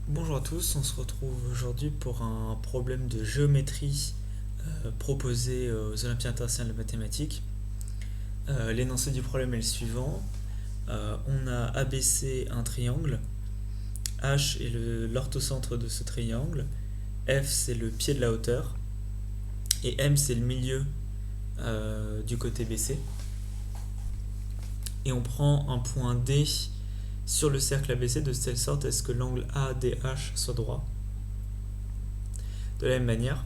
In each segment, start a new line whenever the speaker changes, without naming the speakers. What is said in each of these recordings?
Bonjour à tous, on se retrouve aujourd'hui pour un problème de géométrie proposé aux Olympiades internationales de mathématiques. L'énoncé du problème est le suivant. On a abaissé un triangle, H est l'orthocentre de ce triangle, F c'est le pied de la hauteur, et M c'est le milieu du côté baissé. Et on prend un point D sur le cercle abaissé de telle sorte à ce que l'angle ADH soit droit. De la même manière,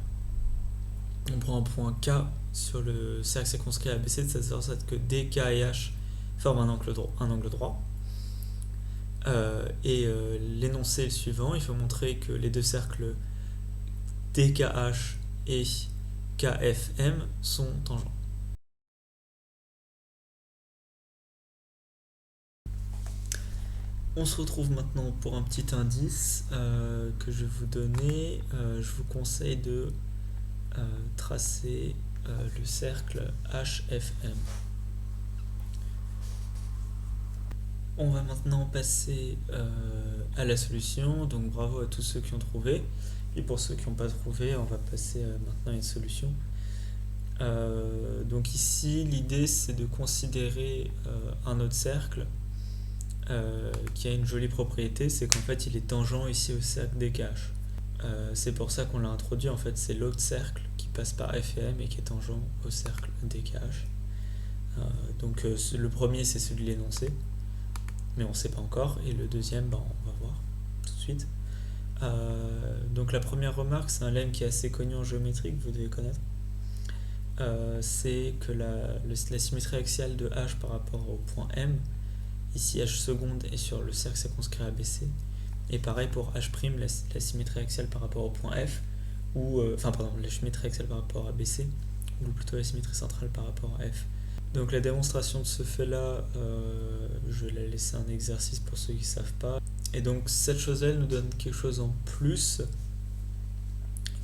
on prend un point K sur le cercle circonscrit ABC de telle sorte que DK et H forment un angle droit. L'énoncé est le suivant, il faut montrer que les deux cercles DKH et KFM sont tangents. On se retrouve maintenant pour un petit indice que je vais vous donner. Je vous conseille de tracer le cercle HFM. On va maintenant passer à la solution. Donc bravo à tous ceux qui ont trouvé. Et pour ceux qui n'ont pas trouvé, on va passer maintenant à une solution. Donc ici, l'idée c'est de considérer un autre cercle qui a une jolie propriété, c'est qu'en fait il est tangent ici au cercle DKH. C'est pour ça qu'on l'a introduit, en fait c'est l'autre cercle qui passe par F et M et qui est tangent au cercle DKH. Donc le premier c'est celui de l'énoncé, mais on ne sait pas encore, et le deuxième on va voir tout de suite. Donc la première remarque, c'est un lemme qui est assez connu en géométrie, que vous devez connaître. C'est que la symétrie axiale de H par rapport au point M, ici H seconde est sur le cercle circonscrit ABC, et pareil pour H', la symétrie axiale par rapport au point F, ou la symétrie axiale par rapport à BC, ou plutôt la symétrie centrale par rapport à F. Donc la démonstration de ce fait-là, je vais la laisser un exercice pour ceux qui ne savent pas. Et donc cette chose-là, elle nous donne quelque chose en plus,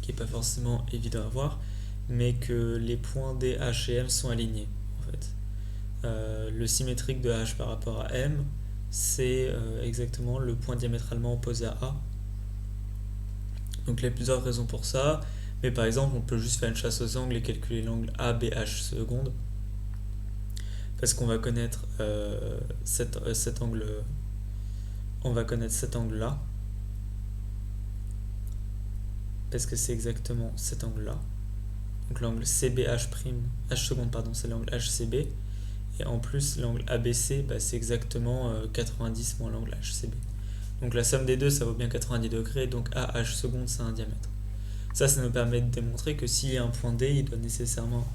qui n'est pas forcément évident à voir, mais que les points D, H et M sont alignés, en fait. Le symétrique de H par rapport à M, c'est exactement le point diamétralement opposé à A. Donc il y a plusieurs raisons pour ça, mais par exemple, on peut juste faire une chasse aux angles et calculer l'angle ABH seconde, parce qu'on va connaître cet angle, on va connaître cet angle-là, parce que c'est exactement cet angle-là. Donc l'angle CBH', H seconde, pardon, c'est l'angle HCB. Et en plus, l'angle ABC, c'est exactement 90 moins l'angle HCB. Donc la somme des deux, ça vaut bien 90 degrés, donc AH seconde, c'est un diamètre. Ça nous permet de démontrer que s'il y a un point D, il doit nécessairement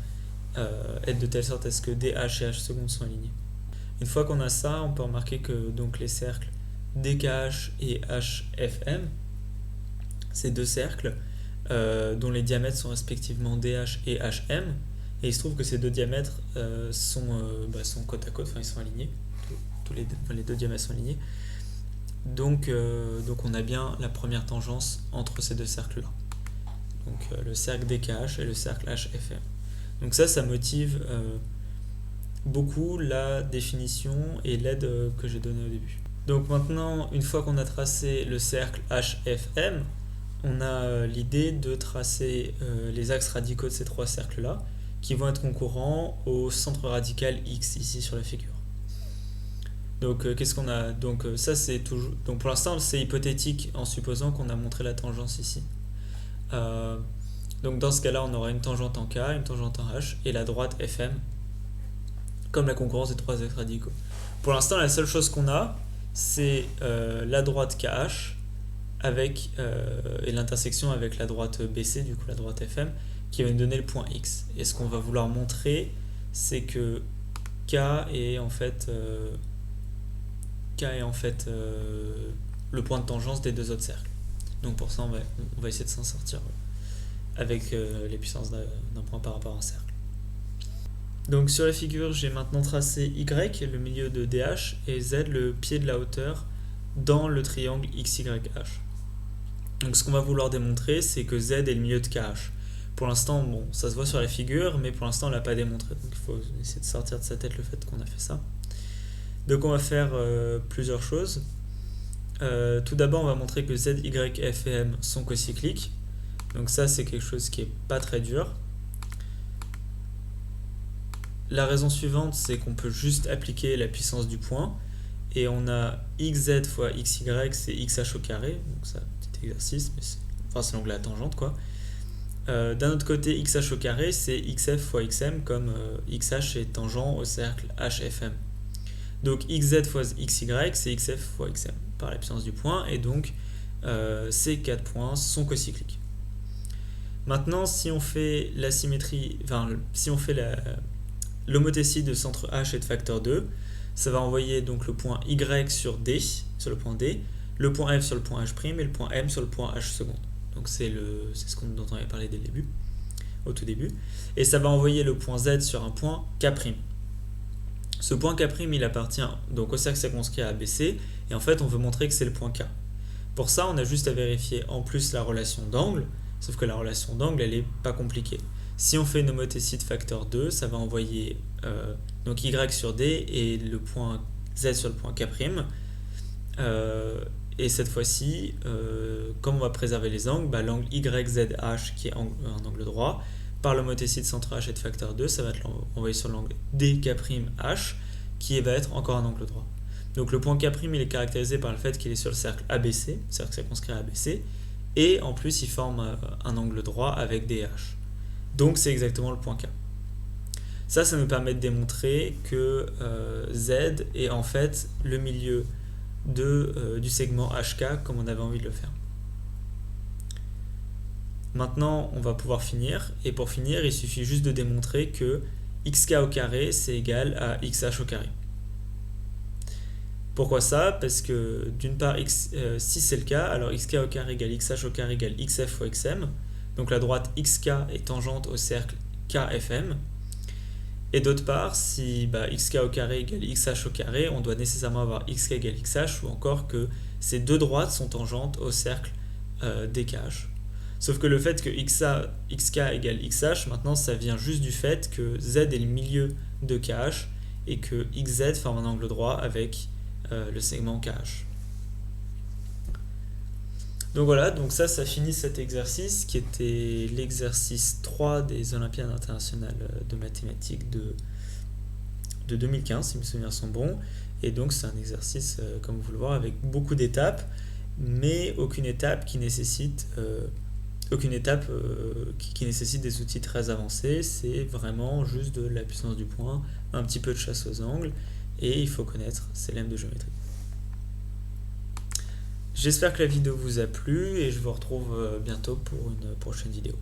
être de telle sorte à ce que DH et H seconde sont alignés. Une fois qu'on a ça, on peut remarquer que donc, les cercles DKH et HFM, ces deux cercles, dont les diamètres sont respectivement DH et HM, et il se trouve que ces deux diamètres sont côte à côte, enfin ils sont alignés, les deux diamètres sont alignés. Donc on a bien la première tangence entre ces deux cercles-là. Donc le cercle DKH et le cercle HFM. Donc ça motive beaucoup la définition et l'aide que j'ai donnée au début. Donc maintenant, une fois qu'on a tracé le cercle HFM, on a l'idée de tracer les axes radicaux de ces trois cercles-là, qui vont être concurrents au centre radical X ici sur la figure. Donc qu'est-ce qu'on a? Donc ça c'est toujours. Donc pour l'instant c'est hypothétique en supposant qu'on a montré la tangence ici. Donc dans ce cas-là on aura une tangente en K, une tangente en H et la droite FM comme la concurrence des trois axes radicaux. Pour l'instant la seule chose qu'on a c'est la droite KH avec et l'intersection avec la droite BC, du coup la droite FM, qui va nous donner le point X. Et ce qu'on va vouloir montrer, c'est que K est en fait le point de tangence des deux autres cercles. Donc pour ça, on va essayer de s'en sortir avec les puissances d'un point par rapport à un cercle. Donc sur la figure, j'ai maintenant tracé Y, le milieu de DH, et Z, le pied de la hauteur, dans le triangle XYH. Donc ce qu'on va vouloir démontrer, c'est que Z est le milieu de KH. Pour l'instant, ça se voit sur la figure, mais pour l'instant, on ne l'a pas démontré. Donc il faut essayer de sortir de sa tête le fait qu'on a fait ça. Donc on va faire plusieurs choses. Tout d'abord, on va montrer que Z, Y, F et M sont cocycliques. Donc ça, c'est quelque chose qui est pas très dur. La raison suivante, c'est qu'on peut juste appliquer la puissance du point. Et on a xz fois xy, c'est xh au carré. Donc ça, petit exercice, mais c'est l'angle à la tangente, quoi. D'un autre côté, xh au carré, c'est xf fois xm, comme xh est tangent au cercle hfm. Donc xz fois xy, c'est xf fois xm par la puissance du point, et donc ces 4 points sont cocycliques. Maintenant, si on fait la symétrie, enfin, si on fait l'homothétie de centre h et de facteur 2, ça va envoyer donc le point y sur D, sur le point D, le point f sur le point h' et le point m sur le point h seconde. Donc c'est ce dont on avait parlé dès le début, au tout début. Et ça va envoyer le point z sur un point k'. Ce point k', il appartient donc au cercle circonscrit à ABC, et en fait on veut montrer que c'est le point K. Pour ça, on a juste à vérifier en plus la relation d'angle, sauf que la relation d'angle, elle est pas compliquée. Si on fait une homothétie de facteur 2, ça va envoyer donc y sur D et le point z sur le point K'. Et cette fois-ci, comme on va préserver les angles, l'angle YZH, qui est un angle droit, par l'homothétie de centre H et de facteur 2, ça va être envoyé sur l'angle DK'H, qui va être encore un angle droit. Donc le point K', il est caractérisé par le fait qu'il est sur le cercle ABC, cercle circonscrit à ABC, et en plus il forme un angle droit avec DH. Donc c'est exactement le point K. Ça nous permet de démontrer que Z est en fait le milieu du segment HK comme on avait envie de le faire. Maintenant, on va pouvoir finir, et pour finir, il suffit juste de démontrer que xk au carré, c'est égal à xh au carré. Pourquoi ça? Parce que d'une part, si c'est le cas, alors xk au carré égale xh au carré égale xf fois xm, donc la droite xk est tangente au cercle kfm, et d'autre part, si xk au carré égale xh au carré, on doit nécessairement avoir xk égale xh, ou encore que ces deux droites sont tangentes au cercle dkh. Sauf que le fait que xk égale xh, maintenant ça vient juste du fait que z est le milieu de kh et que xz forme un angle droit avec le segment kh. Donc voilà, donc ça finit cet exercice qui était l'exercice 3 des Olympiades internationales de mathématiques de 2015, si mes souvenirs sont bons. Et donc c'est un exercice, comme vous le voyez, avec beaucoup d'étapes, mais aucune étape qui nécessite des outils très avancés. C'est vraiment juste de la puissance du point, un petit peu de chasse aux angles, et il faut connaître ces lemmes de géométrie. J'espère que la vidéo vous a plu, et je vous retrouve bientôt pour une prochaine vidéo.